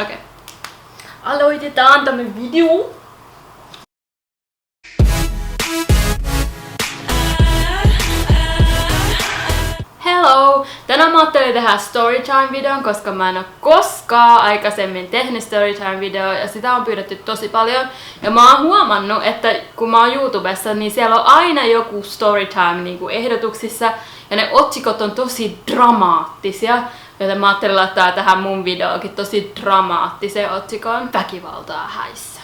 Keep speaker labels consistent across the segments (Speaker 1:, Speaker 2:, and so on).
Speaker 1: Okei. Aloitetaan tämä video. Hello! Tänään mä ajattelin tehdä storytime-videon, koska mä en oo koskaan aikaisemmin tehnyt storytime-videoa ja sitä on pyydetty tosi paljon. Ja mä oon huomannut, että kun mä oon YouTubessa, niin siellä on aina joku storytime niinku ehdotuksissa ja ne otsikot on tosi dramaattisia. Joten mä ajattelin laittaa tähän mun videoonkin tosi dramaattisen otsikon väkivaltaa häissä.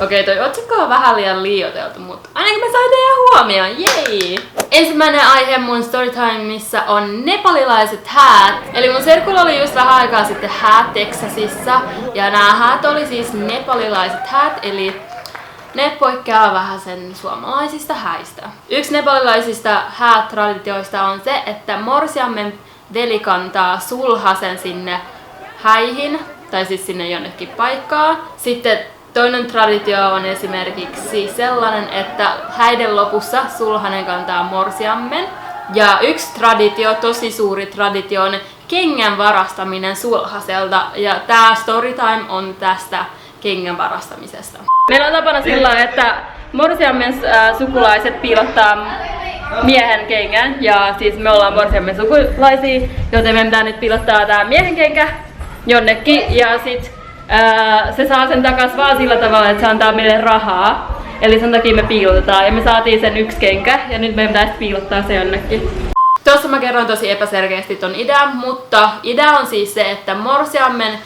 Speaker 1: Okei, toi otsikko on vähän liian liioiteltu, mutta ainakin mä sain teidän huomioon, jei! Ensimmäinen aihe mun storytimeissa on nepalilaiset häät. Eli mun serkulla oli just vähän aikaa sitten häät Texasissa. Ja nämä häät oli siis nepalilaiset häät, eli ne poikkeaa vähän sen suomalaisista häistä. Yksi nepalilaisista häätraditioista on se, että morsiammen veli kantaa sulhasen sinne häihin, tai siis sinne jonnekin paikkaan. Sitten toinen traditio on esimerkiksi sellainen, että häiden lopussa sulhanen kantaa morsiammen. Ja yksi traditio, tosi suuri traditio, on kengän varastaminen sulhaselta. Ja tää storytime on tästä kengän varastamisesta. Meillä on tapana sillä, että morsiammen sukulaiset piilottaa miehen kengän. Ja siis me ollaan morsiammen sukulaisia, joten me pitää nyt piilottaa tää miehen kenkä jonnekin. Ja sit se saa sen takas vaan sillä tavalla, että se antaa meille rahaa. Eli sen takia me piilotetaan ja me saatiin sen yksi kenkä ja nyt meidän pitäisi piilottaa se jonnekin. Tuossa mä kerroin tosi epäselkeästi ton idean, mutta idea on siis se, että morsiammen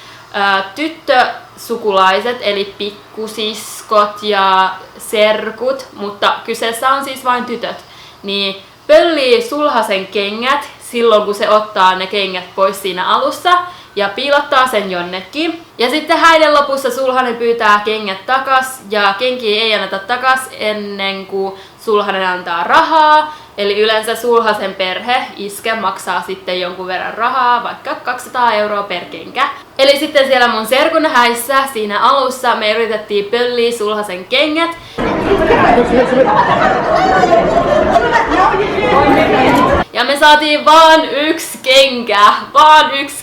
Speaker 1: tyttösukulaiset eli pikkusiskot ja serkut, mutta kyseessä on siis vain tytöt, niin pöllii sulhasen kengät silloin kun se ottaa ne kengät pois siinä alussa ja piilottaa sen jonnekin. Ja sitten häiden lopussa sulhanen pyytää kengät takas ja kenkiä ei anneta takas ennen kuin sulhanen antaa rahaa. Eli yleensä sulhasen perhe, iskä, maksaa sitten jonkun verran rahaa, vaikka 200 € per kenkä. Eli sitten siellä mun serkun häissä siinä alussa me yritettiin pölliä sulhasen kengät. Ja me saatiin vaan yksi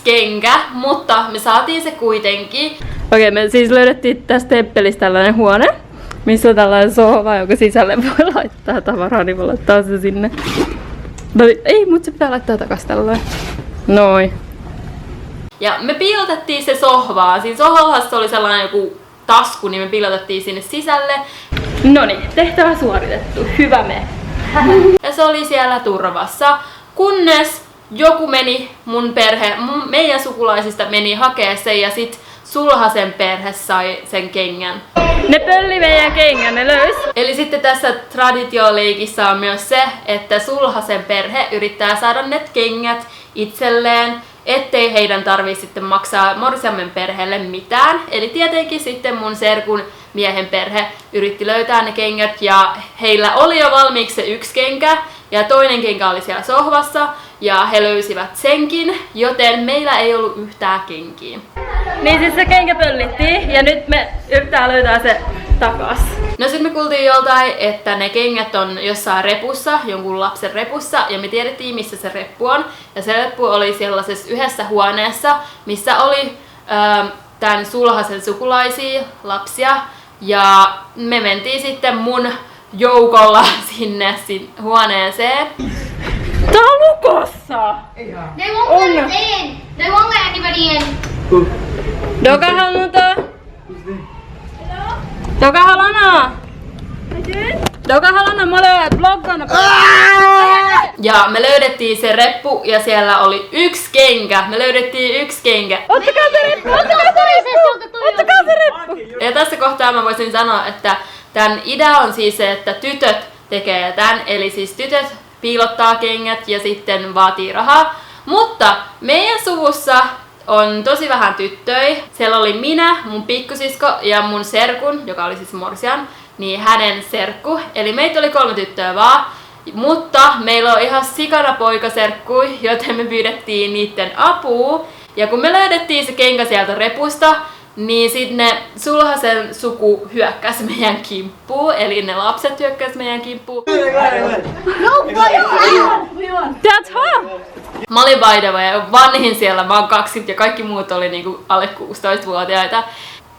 Speaker 1: kenkä, mutta me saatiin se kuitenkin. Okei, me siis löydettiin tästä temppelistä tällainen huone, missä on tällainen sohva, jonka sisälle voi laittaa tavaraa, niin voi laittaa se sinne. No, ei, mutta se pitää laittaa takas tällainen. Noin. Ja me piilotettiin se sohvaan. Siinä sohvassa oli sellainen joku tasku, niin me piilotettiin sinne sisälle. Noniin, tehtävä suoritettu. Hyvä me. Ja se oli siellä turvassa, kunnes joku meni, meidän sukulaisista meni hakea sen ja sit sulhasen perhe sai sen kengän. Ne pölli meidän kengän, ne löys. Eli sitten tässä traditioleikissä on myös se, että sulhasen perhe yrittää saada ne kengät itselleen, ettei heidän tarvitse sitten maksaa morsiammen perheelle mitään. Eli tietenkin sitten mun serkun miehen perhe yritti löytää ne kengät ja heillä oli jo valmiiksi se yksi kenkä ja toinen kenkä oli siellä sohvassa ja he löysivät senkin, joten meillä ei ollut yhtään kenkiä. Niin siis se kenkä pöllittiin ja nyt me yrittää löytää se takas. No sit me kuultiin joltain, että ne kengät on jossain repussa, jonkun lapsen repussa ja me tiedettiin missä se reppu on. Ja se reppu oli sellaisessa yhdessä huoneessa, missä oli tämän sulhasen sukulaisia lapsia. Ja me mentiin sitten mun joukolla sinne huoneeseen. Tää on lukossa!
Speaker 2: They won't let us in! They won't let anybody in!
Speaker 1: Doka haluta? Doka halana? Doka halana, mä olen bloggana. Ja me löydettiin se reppu ja siellä oli yksi kenkä. Me löydettiin yksi kenkä. Ottakaa se reppu! Ottakaa se reppu! Ja tässä kohtaa mä voisin sanoa, että tämän idea on siis se, että tytöt tekee tän. Eli siis tytöt piilottaa kengät ja sitten vaatii rahaa. Mutta meidän suvussa on tosi vähän tyttöjä. Siellä oli minä, mun pikkusisko ja mun serkun, joka oli siis morsian, niin hänen serkku. Eli meitä oli 3 tyttöä vaan. Mutta meillä on ihan sikana poikaserkkui, joten me pyydettiin niiden apua. Ja kun me löydettiin se kenkä sieltä repusta, niin sitten ne sulhasen suku hyökkäs meidän kimppuun, eli ne lapset hyökkäs meidän kimppuun. That's her! Mä olin by the way vanhin siellä, mä oon 20 ja kaikki muut oli niinku alle 16-vuotiaita.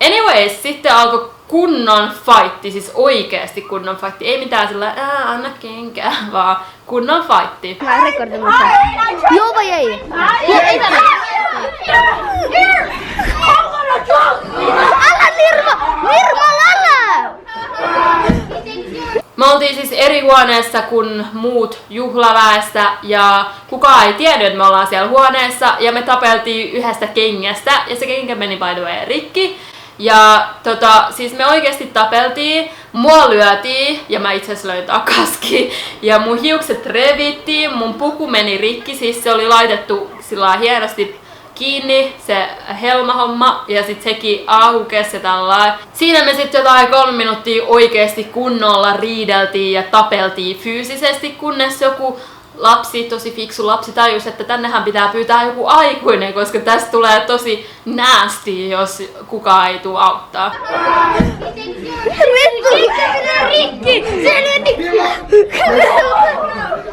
Speaker 1: Anyways, sitten alkoi kunnon fightti, siis oikeesti kunnon fightti. Ei mitään sillä anna kenkää, vaan kunnon fightti.
Speaker 3: Mä rekordin musta. Joo vai ei? Joo, ei tarvitse. Älä Nirma! Nirma, älä!
Speaker 1: Me oltiin siis eri huoneessa kuin muut juhlaväestä ja kukaan ei tiennyt, että me ollaan siellä huoneessa ja me tapeltiin yhdestä kengästä ja se kenkä meni by the way rikki. Ja siis me oikeesti tapeltiin, mua lyötiin ja mä itse asiassa löin takaskin ja mun hiukset revittiin, mun puku meni rikki, siis se oli laitettu sillä hienosti kiinni se helmahomma ja sit sekin aukesi tällainen. Siinä me sitten jotain 3 minuuttia oikeesti kunnolla riideltiin ja tapeltiin fyysisesti, kunnes joku lapsi, tosi fiksu lapsi tajusi, että tännehän pitää pyytää joku aikuinen, koska tästä tulee tosi nasty, jos kukaan ei tule auttaa.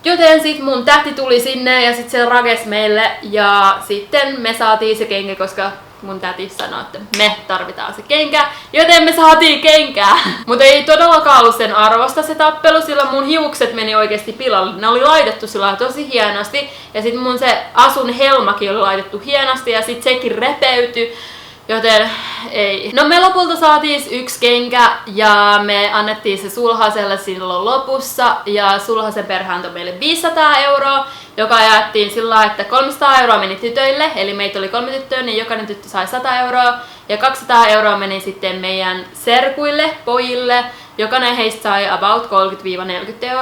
Speaker 1: Joten sit mun tähti tuli sinne ja sit se rakesi meille ja sitten me saatiin se kenkä, koska mun täti sanoi, että me tarvitaan se kenkä, joten me saatiin kenkää. Mutta ei todellakaan ollut sen arvosta se tappelu, sillä mun hiukset meni oikeesti pilalle. Ne oli laitettu sillä tosi hienosti ja sit mun se asun helmakin oli laitettu hienosti ja sit sekin repeytyi. Joten ei. No me lopulta saatiin 1 kenkä ja me annettiin se sulhaselle silloin lopussa ja sulhasen perhe antoi meille 500 €, joka jaettiin sillä, että 300 € meni tytöille, eli meitä oli 3 tyttöä, niin jokainen tyttö sai 100 € ja 200 € meni sitten meidän serkuille, pojille. Jokainen heistä sai about 30-40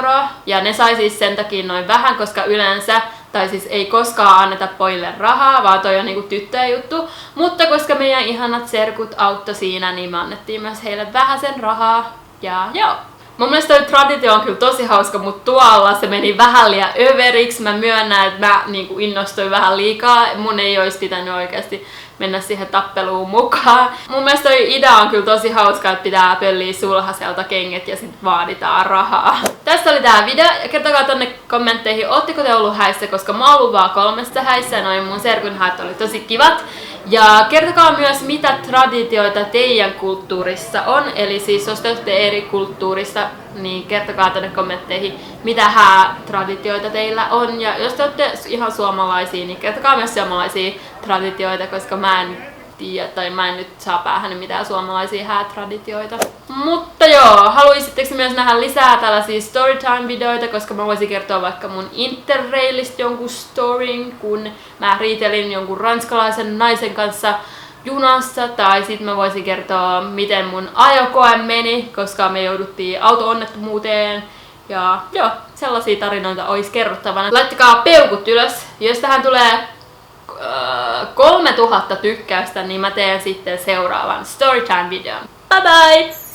Speaker 1: € ja ne sai siis sen takia noin vähän, koska yleensä tai siis ei koskaan anneta pojille rahaa, vaan toi on niinku tyttöjen juttu. Mutta koska meidän ihanat serkut auttoi siinä, niin me annettiin myös heille vähäsen rahaa. Ja joo. Mun mielestä toi traditio on kyllä tosi hauska, mutta tuolla se meni vähän liian överiksi. Mä myönnän, että mä niinku innostuin vähän liikaa. Mun ei olisi pitänyt oikeasti mennä siihen tappeluun mukaan. Mun mielestä toi idea on kyllä tosi hauska, että pitää pölliä sulhaselta kengät ja sit vaaditaan rahaa. Tässä oli tää video ja kertokaa tonne kommentteihin, ootteko te ollut häissä, koska mä oon ollut vaan 3 häissä ja noin mun serkun häät oli tosi kivat. Ja kertokaa myös, mitä traditioita teidän kulttuurissa on. Eli siis jos te olette eri kulttuurista, niin kertokaa tänne kommentteihin, mitä häätraditioita teillä on. Ja jos te olette ihan suomalaisia, niin kertokaa myös suomalaisia traditioita, koska mä en tiedä tai mä en nyt saa päähän mitään suomalaisia häätraditioita. Mutta joo, haluaisitteko myös nähdä lisää tällaisia storytime-videoita, koska mä voisin kertoa vaikka mun interrailista jonkun storyn, kun mä riitelin jonkun ranskalaisen naisen kanssa junassa, tai sit mä voisin kertoa, miten mun ajokoe meni, koska me jouduttiin auto-onnettomuuteen. Ja joo, sellaisia tarinoita olisi kerrottavana. Laittakaa peukut ylös, jos tähän tulee 3000 tykkäystä, niin mä teen sitten seuraavan Storytime-videon. Bye bye!